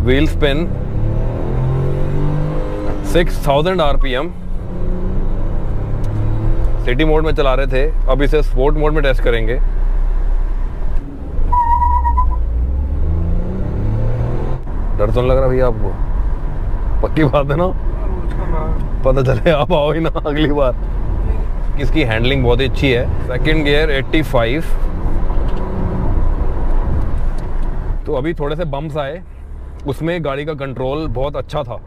Wheel spin, 6000 RPM। City mode में चला रहे थे, अब इसे स्पोर्ट मोड में टेस्ट करेंगे। डर तो नहीं लग रहा भैया आपको? पक्की बात है ना? पता चले आप आओ ही ना अगली बार। इसकी हैंडलिंग बहुत ही अच्छी है। Second gear 85। तो अभी थोड़े से बम्प्स आए, उसमें गाड़ी का कंट्रोल बहुत अच्छा था।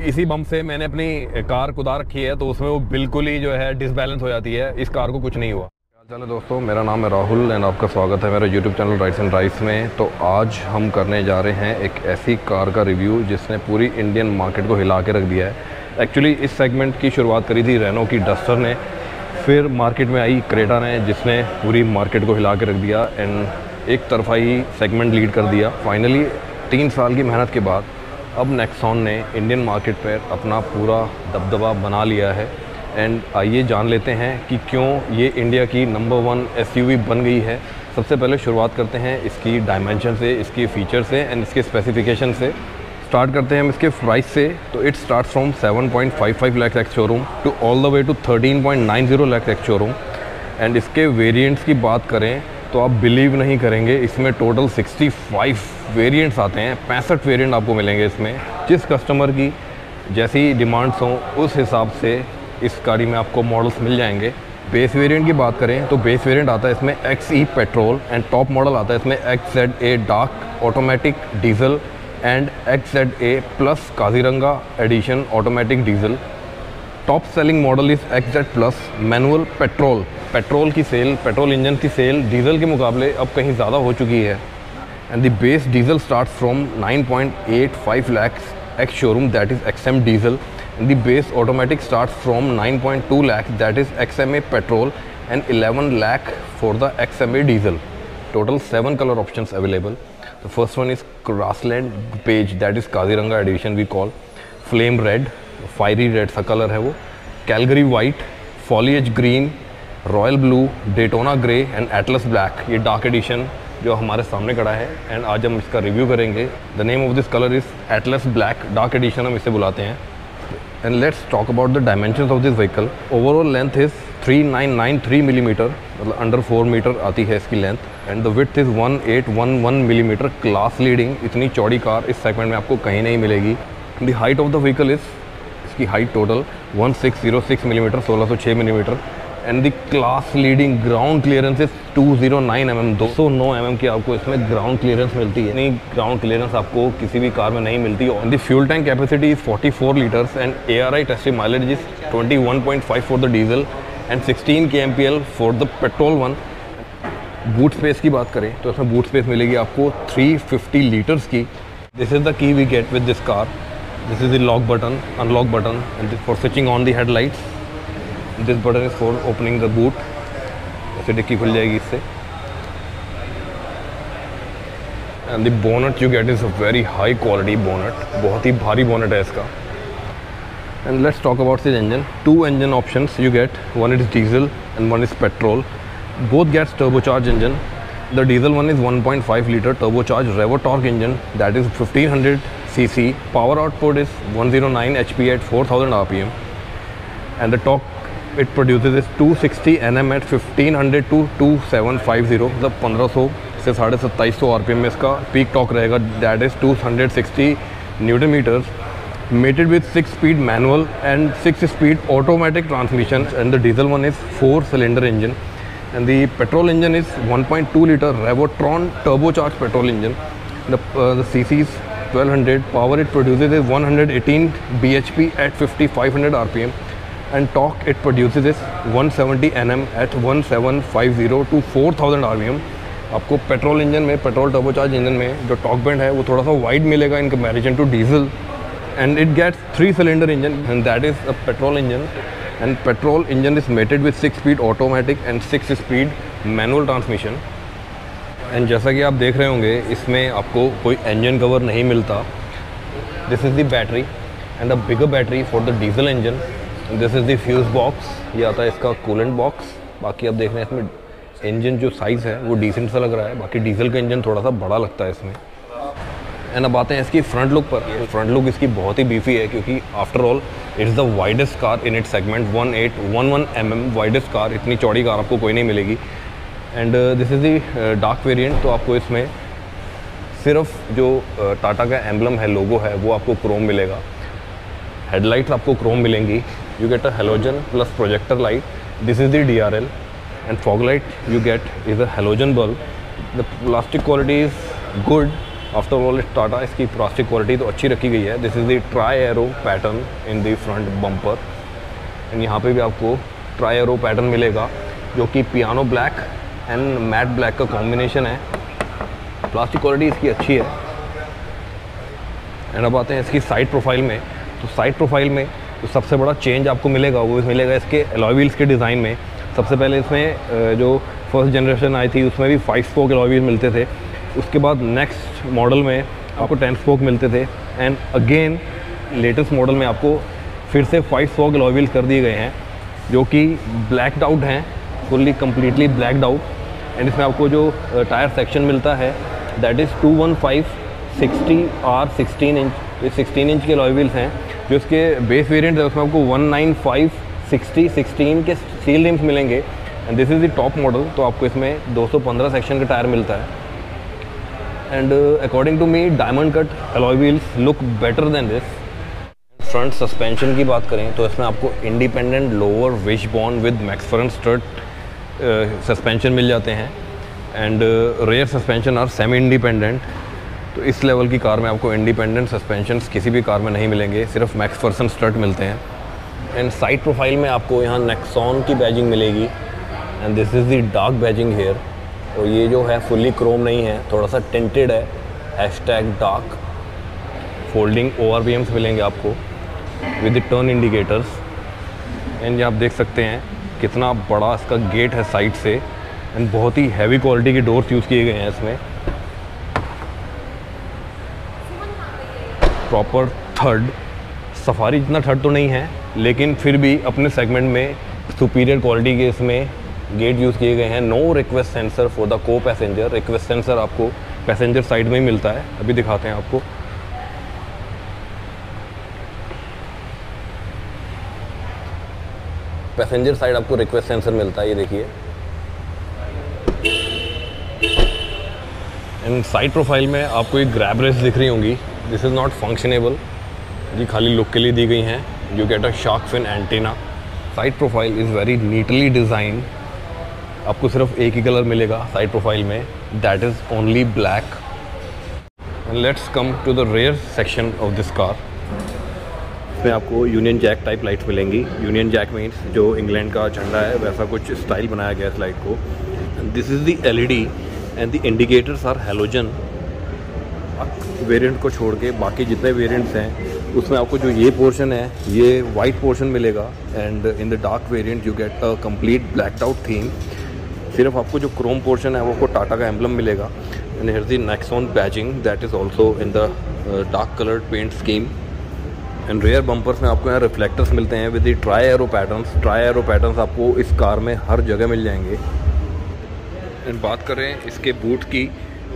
इसी बम्प से मैंने अपनी कार कुदा रखी है, तो उसमें वो बिल्कुल ही जो है डिसबैलेंस हो जाती है। इस कार को कुछ नहीं हुआ। चलो दोस्तों, मेरा नाम है राहुल एंड आपका स्वागत है मेरे YouTube channel rides and drives में। तो आज हम करने जा रहे हैं एक ऐसी कार का रिव्यू जिसने पूरी इंडियन मार्केट को हिला के रख दिया है। एक्चुअली इस सेगमेंट की शुरुआत करी थी रेनो की डस्टर ने, फिर मार्केट में आई क्रेटा ने जिसने पूरी मार्केट को हिला के रख दिया एंड एक तरफा ही सेगमेंट लीड कर दिया। फाइनली 3 साल की मेहनत के बाद अब नेक्सॉन ने इंडियन मार्केट पर अपना पूरा दबदबा बना लिया है। एंड आइए जान लेते हैं कि क्यों ये इंडिया की नंबर 1 SUV बन गई है। सबसे पहले शुरुआत करते हैं इसकी डायमेंशन से, इसके फीचर से एंड इसके स्पेसिफिकेशन से। स्टार्ट करते हैं हम इसके प्राइस से। तो it start from 7.55 lakh ex showroom to all the way to 13.90 lakh ex showroom. And इसके वेरिएंट्स की बात करें तो आप बिलीव नहीं करेंगे, इसमें टोटल 65 वेरिएंट्स आते हैं। 65 वेरिएंट आपको मिलेंगे इसमें। जिस कस्टमर की जैसी डिमांड्स हों उस हिसाब से इस गाड़ी में आपको मॉडल्स मिल जाएंगे। बेस वेरिएंट की बात करें तो बेस वेरिएंट आता है इसमें XE petrol and top model आता है इसमें XZA dark automatic diesel and XZA plus Kaziranga edition automatic diesel. Top selling model इस XZ plus manual petrol. Petrol की सेल, पेट्रोल इंजन की सेल डीजल के मुकाबले अब कहीं ज़्यादा हो चुकी है। And the base diesel start from 9.85 lakhs ex showroom that is XM diesel. The base automatic starts from 9.2 lakh that is XMA petrol and 11 lakh for the XMA diesel. Total 7 color options available. The first one is grassland beige that is Kaziranga edition we call. Flame red, fiery red सा color है वो. Calgary white, foliage green, royal blue, Daytona grey and Atlas black. ये dark edition जो हमारे सामने खड़ा है and आज हम इसका रिव्यू करेंगे। The name of this color is Atlas black, dark edition हम इसे बुलाते हैं। And let's talk about the dimensions of this vehicle. Overall length is 3993 millimeter, मतलब under 4 मीटर आती है इसकी length. And the width is 1811 millimeter, class leading. इतनी चौड़ी कार इस सेगमेंट में आपको कहीं नहीं मिलेगी। The height of the vehicle is, इसकी height total 1606 millimetre, 1606 millimetre. And the class leading ground clearance is 209 mm, 209 mm की आपको इसमें ग्राउंड क्लियरेंस मिलती है। नहीं, ग्राउंड क्लियरेंस आपको किसी भी कार में नहीं मिलती। And the fuel tank capacity is 44 litres and ARI tested mileage is 21.5 for the diesel and 16 kmpl for the petrol one. Boot space की बात करें तो इसमें बूट स्पेस मिलेगी आपको 350 लीटर्स की। This is the key we get with this car. This is the lock button, unlock button and for switching on the headlights. This button is for opening the boot. ऐसे डिक्की खुल जाएगी इससे। And the bonnet you get is a very high quality bonnet, बहुत ही भारी bonnet है इसका। And let's talk about this engine. 2 engine options you get, one is diesel and one is petrol. Both gets turbocharged engine. The diesel one is 1.5 liter turbocharged Revo torque engine that is 1500 cc. Power output is 109 HP at 4000 RPM and the torque it produces is 260 Nm at 1500 to 2750, मतलब 1500 से 2750 RPM में इसका peak torque रहेगा। That is 260 newton metres. Mated with 6 speed manual and 6 speed automatic transmission and the diesel one is 4 cylinder engine and the petrol engine is 1.2 liter Revotron turbocharge petrol engine. The CC is 1200. Power it produces is 118 bhp at 5500 RPM. And torque it produces is 170 Nm at 1750 to 4000 RPM। आपको petrol engine में, petrol turbocharge engine में जो torque band है वो थोड़ा सा wide मिलेगा in comparison to diesel. And it gets 3 cylinder engine and that is a petrol engine. And petrol engine is mated with 6 speed automatic and 6 speed manual transmission. And जैसा कि आप देख रहे होंगे इसमें आपको कोई इंजन कवर नहीं मिलता। This is the battery and a bigger battery for the diesel engine. This is the fuse box, ये आता है इसका कूलेंट बॉक्स। बाकी आप देख रहे हैं इसमें इंजन जो साइज़ है वो डिसेंट सा लग रहा है, बाकी डीजल का इंजन थोड़ा सा बड़ा लगता है इसमें। एंड अब आते हैं इसकी फ्रंट लुक पर। फ्रंट लुक इसकी बहुत ही बीफी है क्योंकि after all it's the widest car in its segment. 1811 mm widest car, इतनी चौड़ी कार आपको कोई नहीं मिलेगी। And this is the Dark variant. तो आपको इसमें सिर्फ जो टाटा का एम्बलम है, लोगो है, वो आपको क्रोम मिलेगा। हेडलाइट्स आपको क्रोम मिलेंगी। You get a halogen plus projector light, this is the DRL। And fog light you get is a halogen bulb. The plastic quality is good, after all it's Tata. इसकी plastic quality तो अच्छी रखी गई है। This is the tri arrow pattern in the front bumper. And यहाँ पे भी आपको ट्राई एरो पैटर्न मिलेगा जो कि piano black and matte black का कॉम्बिनेशन है। प्लास्टिक क्वालिटी इसकी अच्छी है। एंड अब आते हैं इसकी साइड प्रोफाइल में। तो साइड प्रोफाइल में तो सबसे बड़ा चेंज आपको मिलेगा वो मिलेगा इसके एलॉय व्हील्स के डिज़ाइन में। सबसे पहले इसमें जो फर्स्ट जनरेशन आई थी उसमें भी 5 स्पोक एलॉय व्हील्स मिलते थे। उसके बाद नेक्स्ट मॉडल में आपको 10 स्पोक मिलते थे। एंड अगेन लेटेस्ट मॉडल में आपको फिर से 5 स्पोक एलॉय व्हील्स कर दिए गए हैं जो कि ब्लैकड आउट हैं, fully completely blacked out. And इसमें आपको जो टायर सेक्शन मिलता है दैट इज़ 215/60R 16 इंच। ये 16 इंच के एलॉय व्हील्स हैं। जो इसके बेस वेरिएंट है उसमें आपको 195/60/16 के स्टील रिम्स मिलेंगे। And this is the top model. तो आपको इसमें 215 सेक्शन का टायर मिलता है। And according to me diamond cut alloy wheels look better than this. Front suspension की बात करें तो इसमें आपको independent lower wishbone with McPherson strut suspension मिल जाते हैं। And rear suspension are semi independent. तो इस लेवल की कार में आपको इंडिपेंडेंट सस्पेंशन किसी भी कार में नहीं मिलेंगे, सिर्फ मैक्सफेरसन स्ट्रट मिलते हैं। एंड साइड प्रोफाइल में आपको यहाँ नेक्सॉन की बैजिंग मिलेगी। And this is the dark badging here. और ये जो है फुल्ली क्रोम नहीं है, थोड़ा सा टिंटेड है। #डार्क फोल्डिंग ORVMs मिलेंगे आपको with the turn indicators. And ये आप देख सकते हैं कितना बड़ा इसका गेट है साइड से। एंड बहुत ही हैवी क्वालिटी के डोर्स यूज़ किए गए हैं इसमें। प्रॉपर थर्ड, सफारी जितना थर्ड तो नहीं है लेकिन फिर भी अपने सेगमेंट में सुपीरियर क्वालिटी के इसमें गेट यूज़ किए गए हैं। No request sensor for the co passenger. Request sensor आपको पैसेंजर साइड में ही मिलता है। अभी दिखाते हैं आपको। पैसेंजर साइड आपको रिक्वेस्ट सेंसर मिलता है, ये देखिए। एंड साइड प्रोफाइल में आपको एक ग्रैब रेस दिख रही होंगी। दिस इज़ नॉट फंक्शनेबल, ये खाली लुक के लिए दी गई हैं। You get a shark fin antenna. Side profile is very neatly design. आपको सिर्फ एक ही कलर मिलेगा साइड प्रोफाइल में, that is only black. And let's come to the rear section of this car. इसमें आपको यूनियन जैक टाइप लाइट्स मिलेंगी। Union jack means जो इंग्लैंड का झंडा है वैसा कुछ स्टाइल बनाया गया इस लाइट को। This is the LED and the indicators are halogen. Variant को छोड़ के बाकी जितने वेरिएंट्स हैं उसमें आपको जो ये पोर्शन है ये वाइट पोर्शन मिलेगा। And in the dark variant you get a complete blacked out theme. सिर्फ आपको जो क्रोम पोर्शन है वो आपको टाटा का एम्बलम मिलेगा। And here the Nexon badging that is also in the dark coloured paint scheme. And rear bumpers में आपको यहाँ रिफ्लेक्टर्स मिलते हैं with the tri arrow patterns. Tri arrow patterns आपको इस कार में हर जगह मिल जाएंगे। एंड बात करें इसके बूट की,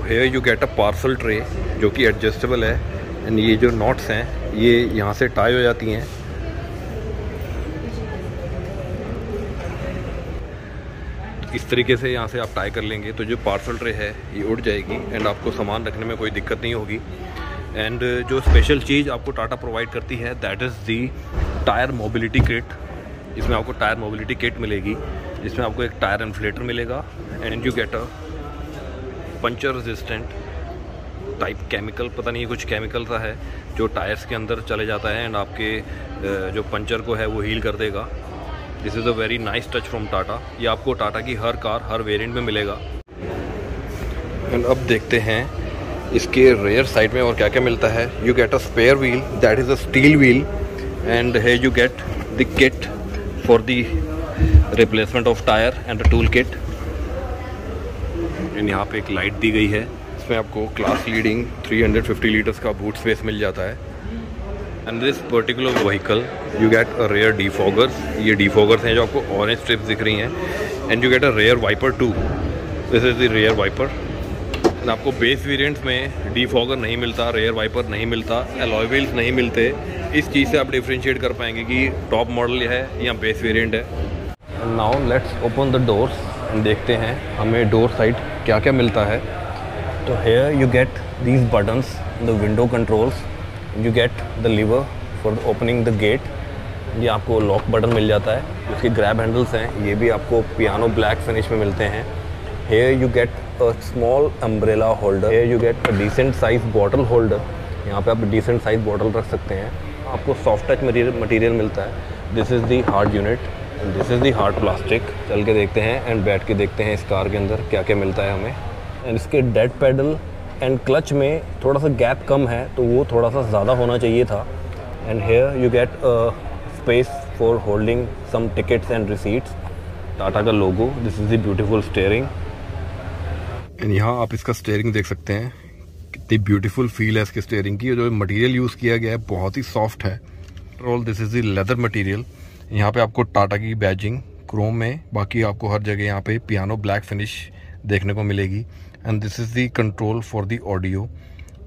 here you get a parcel tray जो कि एडजस्टेबल है। एंड ये जो नॉट्स हैं ये यहाँ से टाई हो जाती हैं। इस तरीके से यहाँ से आप टाई कर लेंगे तो जो पार्सल ट्रे है ये उड़ जाएगी एंड आपको सामान रखने में कोई दिक्कत नहीं होगी। एंड जो स्पेशल चीज़ आपको टाटा प्रोवाइड करती है that is the tyre mobility kit. इसमें आपको टायर मोबिलिटी किट मिलेगी जिसमें आपको एक टायर इन्फ्लेटर मिलेगा। And you get a puncture resistant type chemical, पता नहीं कुछ केमिकल सा है जो टायर्स के अंदर चले जाता है एंड आपके जो पंचर को है वो हील कर देगा। This is a very nice touch from Tata. ये आपको टाटा की हर कार हर वेरिएंट में मिलेगा। एंड अब देखते हैं इसके रेयर साइड में और क्या क्या मिलता है। You get a spare wheel that is a steel wheel. And है you get the kit for the replacement of tyre and the tool kit. And यहाँ पे एक लाइट दी गई है। इसमें आपको क्लास लीडिंग 350 लीटर्स का बूट स्पेस मिल जाता है। And this particular vehicle you get a rear defoggers. ये डिफॉगर्स हैं जो आपको ऑरेंज स्ट्रिप्स दिख रही हैं। And you get a rear wiper too. This is the rear wiper. आपको बेस वेरिएंट्स में डिफॉगर नहीं मिलता, रेयर वाइपर नहीं मिलता, अलॉय व्हील्स नहीं मिलते। इस चीज़ से आप डिफरेंशिएट कर पाएंगे कि टॉप मॉडल है या बेस वेरिएंट है। Now let's open the doors and देखते हैं हमें डोर साइड क्या क्या मिलता है। तो here you get these buttons, the window controls, you get the lever for opening the gate. ये आपको लॉक बटन मिल जाता है। उसके ग्रैब हैंडल्स हैं, ये भी आपको पियानो ब्लैक फिनिश में मिलते हैं। Here you get a small umbrella holder, here you get a decent size bottle holder. यहाँ पे आप डिसेंट साइज बॉटल रख सकते हैं। आपको सॉफ्ट टच मटेरियल मिलता है। This is the hard unit and this is the hard plastic. चल के देखते हैं एंड बैठ के देखते हैं इस कार के अंदर क्या क्या मिलता है हमें। एंड इसके डेड पैडल एंड क्लच में थोड़ा सा गैप कम है, तो वो थोड़ा सा ज़्यादा होना चाहिए था। And here you get space for holding some tickets and receipts. Tata का logo, this is the beautiful steering. And यहाँ आप इसका स्टीयरिंग देख सकते हैं, कितनी ब्यूटीफुल फील है इसके स्टीयरिंग की। जो मटेरियल यूज़ किया गया है बहुत ही सॉफ्ट है। All this is the leather material. यहाँ पे आपको टाटा की बैजिंग क्रोम में, बाकी आपको हर जगह यहाँ पे पियानो ब्लैक फिनिश देखने को मिलेगी। And this is the control for the audio,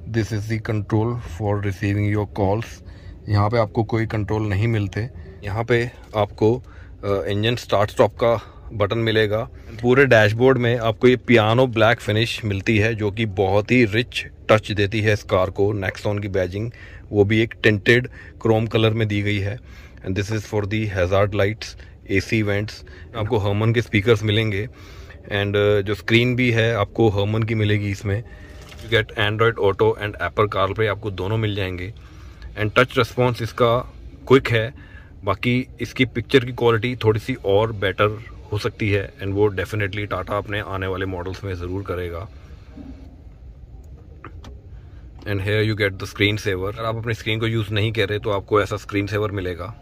this is the control for receiving your calls. यहाँ पे आपको कोई कंट्रोल नहीं मिलते। यहाँ पे आपको इंजन स्टार्ट स्टॉप का बटन मिलेगा। पूरे डैशबोर्ड में आपको ये पियानो ब्लैक फिनिश मिलती है, जो कि बहुत ही रिच टच देती है इस कार को। नेक्सॉन की बैजिंग वो भी एक टिंटेड क्रोम कलर में दी गई है। And this is for the hazard lights, AC vents. आपको हर्मन के स्पीकर्स मिलेंगे एंड जो स्क्रीन भी है आपको हर्मन की मिलेगी इसमें। You get Android auto and Apple CarPlay, आपको दोनों मिल जाएंगे। एंड टच रिस्पॉन्स इसका क्विक है। बाकी इसकी पिक्चर की क्वालिटी थोड़ी सी और बेटर हो सकती है एंड वो डेफिनेटली टाटा अपने आने वाले मॉडल्स में ज़रूर करेगा। And here you get the screen saver. अगर आप अपनी स्क्रीन को यूज़ नहीं कर रहे तो आपको ऐसा स्क्रीन सेवर मिलेगा।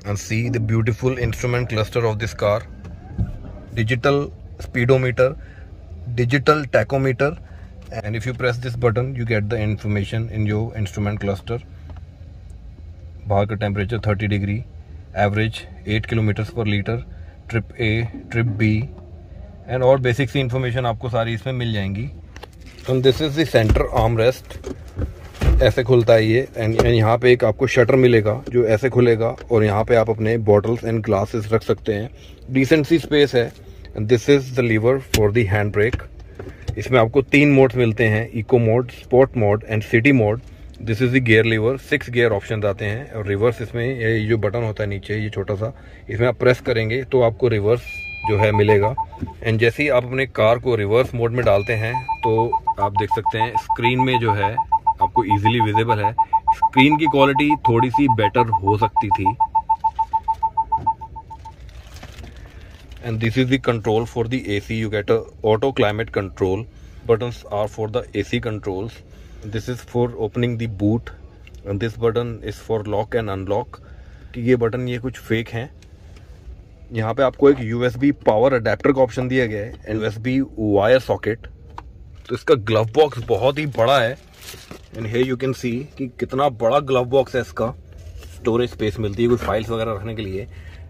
And see the beautiful instrument cluster of this car, digital speedometer, digital tachometer, and if you press this button you get the information in your instrument cluster। बाहर का temperature 30 degree, average 8 kilometre per litre, trip A, trip B and और basic सी information आपको सारी इसमें मिल जाएंगी। And this is the centre arm rest, ऐसे खुलता है ये। एंड यहाँ पे एक आपको शटर मिलेगा जो ऐसे खुलेगा और यहाँ पे आप अपने बॉटल्स एंड ग्लासेस रख सकते हैं। डिसेंट सी स्पेस है। And this is the lever for the hand brake. इसमें आपको 3 मोड्स मिलते हैं, eco mode, sport mode and city mode. This is the gear lever, 6 gear option आते हैं। और रिवर्स इसमें ये जो बटन होता है नीचे ये छोटा सा, इसमें आप प्रेस करेंगे तो आपको रिवर्स जो है मिलेगा। एंड जैसे ही आप अपने कार को रिवर्स मोड में डालते हैं तो आप देख सकते हैं स्क्रीन में जो है आपको इजीली विजिबल है। स्क्रीन की क्वालिटी थोड़ी सी बेटर हो सकती थी। And this is the control for the AC. You get a auto climate control. Buttons are for the AC controls. This is for opening the boot and this button is for lock and unlock। ये button ये कुछ fake हैं। यहाँ पे आपको एक USB power adapter का option दिया गया है एंड USB वायर सॉकेट। तो इसका ग्लव बॉक्स बहुत ही बड़ा है and here you can see कि कितना बड़ा ग्लव बॉक्स है इसका। स्टोरेज स्पेस मिलती है कुछ फाइल्स वगैरह रखने के लिए।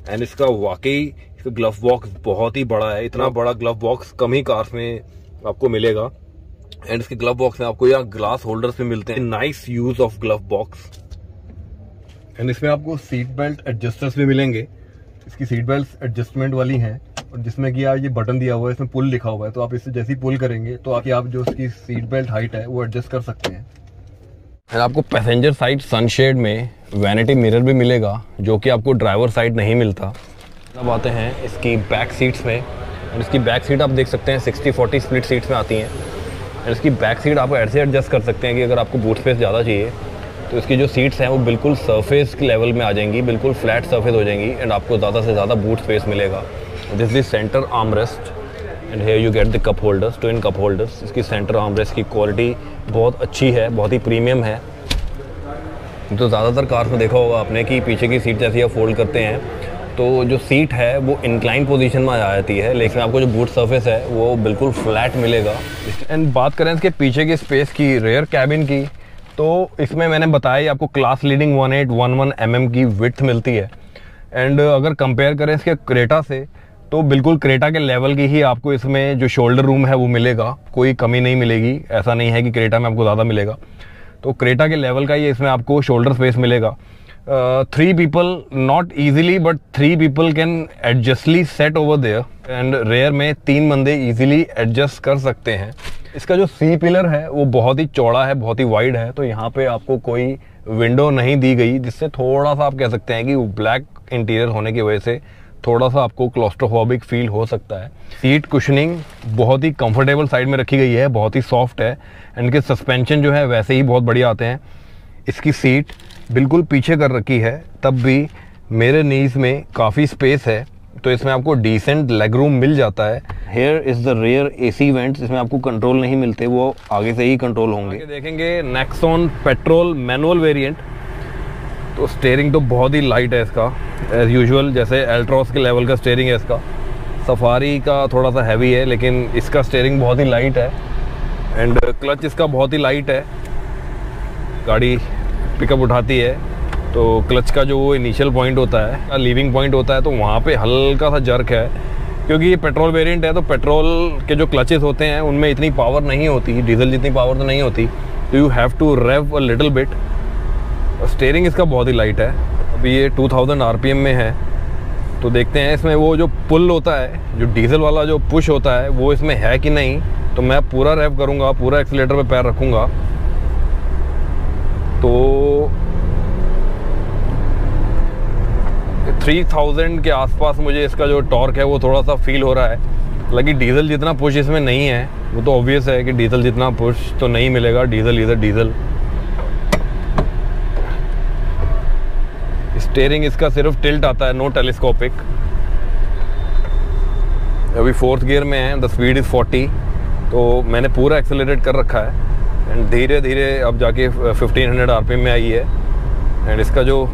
एंड इसका वाकई ग्लव बॉक्स बहुत ही बड़ा है। इतना बड़ा ग्लव बॉक्स कम ही कार्स में आपको मिलेगा। एंड इसके ग्लव बॉक्स में आपको यहाँ ग्लास होल्डर्स भी मिलते हैं। Nice use of glove box. And इसमें आपको सीट बेल्ट एडजस्टर्स भी मिलेंगे। इसकी सीट बेल्ट एडजस्टमेंट वाली हैं और जिसमें कि यार ये बटन दिया हुआ है, इसमें पुल लिखा हुआ है, तो आप इससे जैसे ही पुल करेंगे तो आप जो उसकी सीट बेल्ट हाइट है वो एडजस्ट कर सकते हैं। एंड आपको पैसेंजर साइड सनशेड में वैनिटी मिरर भी मिलेगा जो कि आपको ड्राइवर साइड नहीं मिलता। अब आते हैं इसकी बैक सीट्स में। और इसकी बैक सीट आप देख सकते हैं 60-40 स्प्लिट सीट्स में आती हैं। और इसकी बैक सीट आप ऐसे एडजस्ट कर सकते हैं कि अगर आपको बूट स्पेस ज़्यादा चाहिए तो इसकी जो सीट्स हैं वो बिल्कुल सरफेस के लेवल में आ जाएंगी, बिल्कुल फ्लैट सरफेस हो जाएंगी एंड आपको ज़्यादा से ज़्यादा बूट स्पेस मिलेगा। This is centre arm rest and here you get the cup holders, twin cup holders. इसकी सेंटर आर्म रेस्ट की क्वालिटी बहुत अच्छी है, बहुत ही प्रीमियम है। तो ज़्यादातर कार्स में देखा होगा आपने कि पीछे की सीट जैसे आप फोल्ड करते हैं तो जो सीट है वो इंक्लाइन पोजीशन में आ जाती है, लेकिन आपको जो बूट सरफेस है वो बिल्कुल फ्लैट मिलेगा। एंड बात करें इसके पीछे की स्पेस की, रेयर कैबिन की, तो इसमें मैंने बताया आपको क्लास लीडिंग 1811 mm की विड्थ मिलती है। एंड अगर कंपेयर करें इसके क्रेटा से तो बिल्कुल क्रेटा के लेवल की ही आपको इसमें जो शोल्डर रूम है वो मिलेगा, कोई कमी नहीं मिलेगी। ऐसा नहीं है कि क्रेटा में आपको ज़्यादा मिलेगा, तो क्रेटा के लेवल का ही इसमें आपको शोल्डर स्पेस मिलेगा। 3 people not easily but 3 people can adjustly sit over there, and rear में 3 बंदे ईजिली एडजस्ट कर सकते हैं। इसका जो सी पिलर है वो बहुत ही चौड़ा है, बहुत ही वाइड है, तो यहाँ पे आपको कोई विंडो नहीं दी गई, जिससे थोड़ा सा आप कह सकते हैं कि ब्लैक इंटीरियर होने की वजह से थोड़ा सा आपको क्लॉस्ट्रोफोबिक फील हो सकता है। सीट कुशनिंग बहुत ही कंफर्टेबल साइड में रखी गई है, बहुत ही सॉफ्ट है, एंड इनके सस्पेंशन जो है वैसे ही बहुत बढ़िया आते हैं। इसकी सीट बिल्कुल पीछे कर रखी है, तब भी मेरे नीज में काफ़ी स्पेस है, तो इसमें आपको डिसेंट लेग रूम मिल जाता है। Here is the rare AC vents, इसमें आपको कंट्रोल नहीं मिलते, वो आगे से ही कंट्रोल होंगे। देखेंगे नेक्सॉन पेट्रोल मैनुअल वेरिएंट, तो स्टीयरिंग तो बहुत ही लाइट है इसका, एज यूजुअल जैसे एल्ट्रॉस के लेवल का स्टीयरिंग है इसका। सफारी का थोड़ा सा हैवी है, लेकिन इसका स्टीयरिंग बहुत ही लाइट है, एंड क्लच इसका बहुत ही लाइट है। गाड़ी पिकअप उठाती है तो क्लच का जो वो इनिशियल पॉइंट होता है, लीविंग पॉइंट होता है, तो वहाँ पे हल्का सा जर्क है, क्योंकि ये पेट्रोल वेरिएंट है, तो पेट्रोल के जो क्लचेस होते हैं उनमें इतनी पावर नहीं होती, डीजल जितनी पावर तो नहीं होती, तो you have to rev a little bit. Steering इसका बहुत ही लाइट है। अभी ये 2000 RPM में है, तो देखते हैं इसमें वो जो पुल होता है, जो डीजल वाला जो पुश होता है, वो इसमें है कि नहीं। तो मैं पूरा रेव करूँगा, पूरा एक्सीलेटर पे पैर रखूँगा, तो 3000 के आसपास मुझे इसका जो टॉर्क है वो थोड़ा सा फील हो रहा है। हालांकि डीजल जितना पुश इसमें नहीं है, वो तो ऑब्वियस है कि डीजल जितना पुश तो नहीं मिलेगा, डीजल इधर डीजल। स्टीयरिंग इसका सिर्फ टिल्ट आता है, नो टेलीस्कोपिक। अभी 4th गियर में है, द स्पीड इज़ 40, तो मैंने पूरा एक्सेलरेट कर रखा है, एंड धीरे धीरे अब जाके 1500 RPM में आई है, एंड इसका जो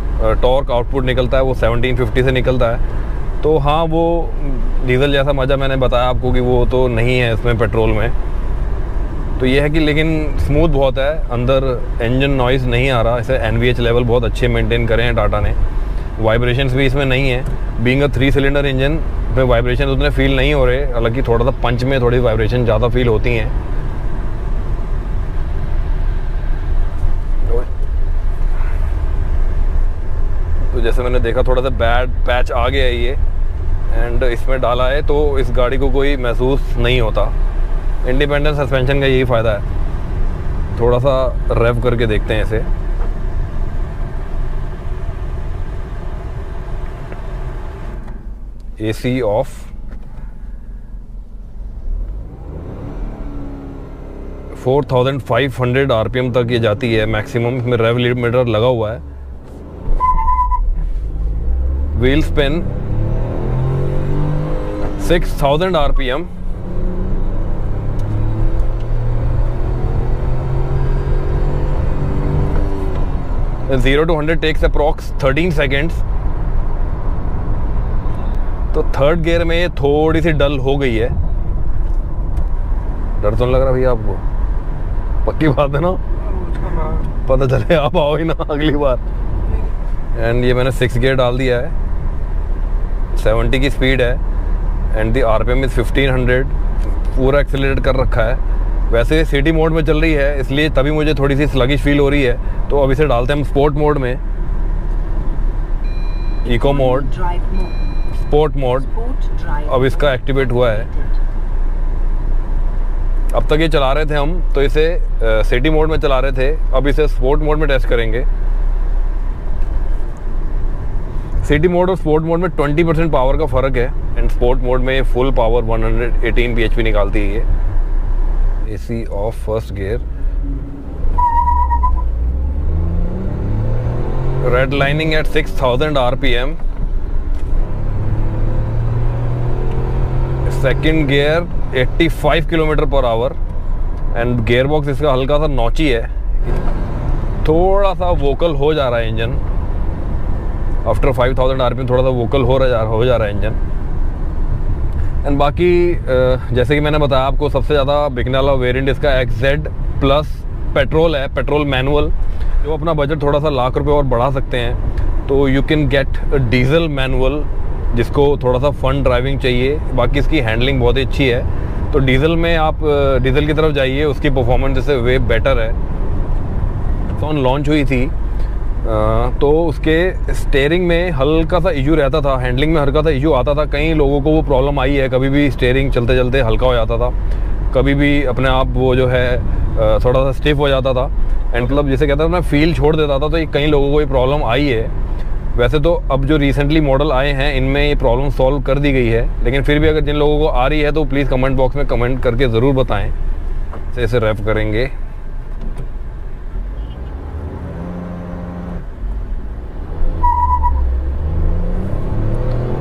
टॉर्क आउटपुट निकलता है वो 1750 से निकलता है। तो हाँ, वो डीजल जैसा मज़ा मैंने बताया आपको कि वो तो नहीं है इसमें पेट्रोल में। तो ये है कि लेकिन स्मूथ बहुत है, अंदर इंजन नॉइज़ नहीं आ रहा। इसे NVH लेवल बहुत अच्छे मेंटेन करे हैं टाटा ने। वाइब्रेशंस भी इसमें नहीं है, बीइंग अ 3 सिलेंडर इंजन पे वाइब्रेशन उतने फील नहीं हो रहे, हालांकि थोड़ा सा पंच में थोड़ी वाइब्रेशन ज़्यादा फील होती हैं। तो जैसे मैंने देखा थोड़ा सा बैड पैच आ गया है ये, एंड इसमें डाला है तो इस गाड़ी को कोई महसूस नहीं होता। इंडिपेंडेंट सस्पेंशन का यही फ़ायदा है। थोड़ा सा रेव करके देखते हैं इसे। AC ऑफ, 4500 RPM तक ये जाती है मैक्सिमम। इसमें रेव लिमिटर लगा हुआ है। Wheel spin 6000 RPM। Zero to 100 takes approx 13 seconds। तो 3rd गियर में ये थोड़ी सी डल हो गई है। डर तो नहीं लग रहा भैया आपको? पक्की बात है ना? पता चले आप आओ ही ना अगली बार। एंड ये मैंने 6th गियर डाल दिया है, 70 की स्पीड है, एंड दी RPM इज 1500। पूरा एक्सेलरेट कर रखा है। वैसे सिटी मोड में चल रही है, इसलिए तभी मुझे थोड़ी सी स्लगिश फील हो रही है। तो अब इसे डालते हैं हम स्पोर्ट मोड में। इको मोड, स्पोर्ट मोड अब इसका एक्टिवेट हुआ है। अब तक ये चला रहे थे हम, तो इसे सिटी मोड में चला रहे थे, अब इसे स्पोर्ट मोड में टेस्ट करेंगे। सिटी मोड और स्पोर्ट मोड में 20% पावर का फ़र्क है, एंड स्पोर्ट मोड में फुल पावर 118 bhp निकालती है ये। AC off, first gear, red lining at 6000 RPM। Second gear 85 km/h, and gear box इसका हल्का सा नॉची है, थोड़ा सा वोकल हो जा रहा है इंजन। आफ्टर 5000 RPM थोड़ा सा वोकल हो जा रहा है इंजन। एंड बाकी जैसे कि मैंने बताया आपको, सबसे ज़्यादा बिकने वाला वेरिएंट इसका XZ प्लस पेट्रोल है, पेट्रोल मैनुअल। जो अपना बजट थोड़ा सा लाख रुपए और बढ़ा सकते हैं, तो you can get diesel manual जिसको थोड़ा सा फन ड्राइविंग चाहिए। बाकी इसकी हैंडलिंग बहुत ही अच्छी है। तो डीजल में आप डीजल की तरफ जाइए, उसकी परफॉर्मेंस जैसे वे बेटर है। फोन लॉन्च हुई थी तो उसके स्टीयरिंग में हल्का सा इशू रहता था, हैंडलिंग में हल्का सा इशू आता था। कई लोगों को वो प्रॉब्लम आई है, कभी भी स्टीयरिंग चलते चलते हल्का हो जाता था, कभी भी अपने आप वो जो है थोड़ा सा स्टिफ हो जाता था एंड मतलब जैसे कहता था ना फील छोड़ देता था। तो कई लोगों को ये प्रॉब्लम आई है। वैसे तो अब जो रिसेंटली मॉडल आए हैं इनमें ये प्रॉब्लम सॉल्व कर दी गई है, लेकिन फिर भी अगर जिन लोगों को आ रही है तो प्लीज़ कमेंट बॉक्स में कमेंट करके ज़रूर बताएं। इसे रैप करेंगे।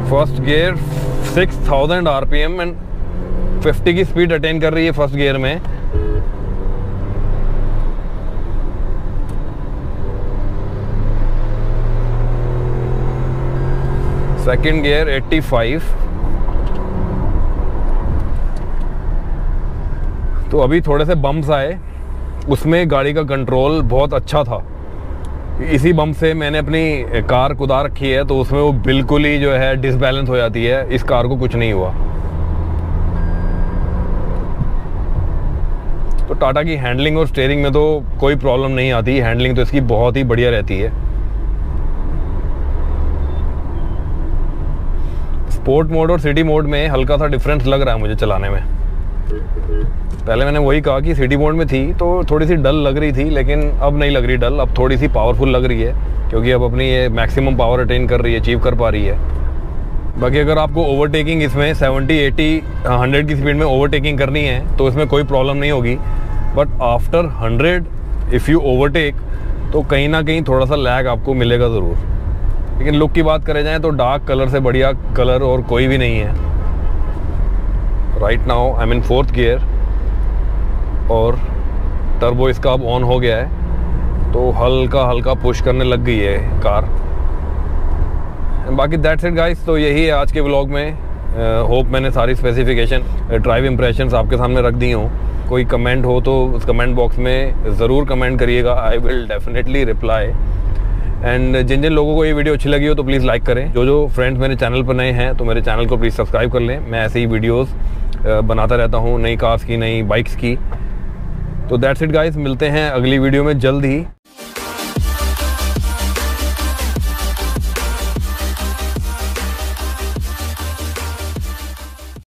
फर्स्ट गियर 6000 आरपीएम एंड 50 की स्पीड अटेन कर रही है फर्स्ट गियर में। Second gear 85। तो अभी थोड़े से बम्प्स आए, उसमें गाड़ी का कंट्रोल बहुत अच्छा था। इसी बम्प से मैंने अपनी कार कुदा रखी है, तो उसमें वो बिल्कुल ही जो है डिसबैलेंस हो जाती है। इस कार को कुछ नहीं हुआ। तो टाटा की हैंडलिंग और स्टीयरिंग में तो कोई प्रॉब्लम नहीं आती, हैंडलिंग तो इसकी बहुत ही बढ़िया रहती है। स्पोर्ट मोड और सिटी मोड में हल्का सा डिफरेंस लग रहा है मुझे चलाने में। पहले मैंने वही कहा कि सिटी मोड में थी तो थोड़ी सी डल लग रही थी, लेकिन अब नहीं लग रही डल, अब थोड़ी सी पावरफुल लग रही है, क्योंकि अब अपनी ये मैक्सिमम पावर अटेन कर रही है, अचीव कर पा रही है। बाकी अगर आपको ओवरटेकिंग इसमें 70, 80, 100 की स्पीड में ओवरटेकिंग करनी है तो इसमें कोई प्रॉब्लम नहीं होगी। But after 100 if you overtake तो कहीं ना कहीं थोड़ा सा लैग आपको मिलेगा ज़रूर। लेकिन लुक की बात करें जाए तो डार्क कलर से बढ़िया कलर और कोई भी नहीं है। Right now I am in 4th gear और टर्बो इसका अब ऑन हो गया है, तो हल्का हल्का पुश करने लग गई है कार। बाकी दैट्स इट गाइस। तो यही है आज के व्लॉग में। होप मैंने सारी स्पेसिफिकेशन, ड्राइव इंप्रेशंस आपके सामने रख दी हों। कोई कमेंट हो तो उस कमेंट बॉक्स में ज़रूर कमेंट करिएगा, I will definitely reply. And जिन जिन लोगों को ये वीडियो अच्छी लगी हो तो प्लीज़ लाइक करें। जो फ्रेंड्स मेरे चैनल पर नए हैं तो मेरे चैनल को प्लीज़ सब्सक्राइब कर लें। मैं ऐसे ही वीडियोस बनाता रहता हूँ, नई कार्स की, नई बाइक्स की। तो दैट्स इट गाइस, मिलते हैं अगली वीडियो में जल्द ही।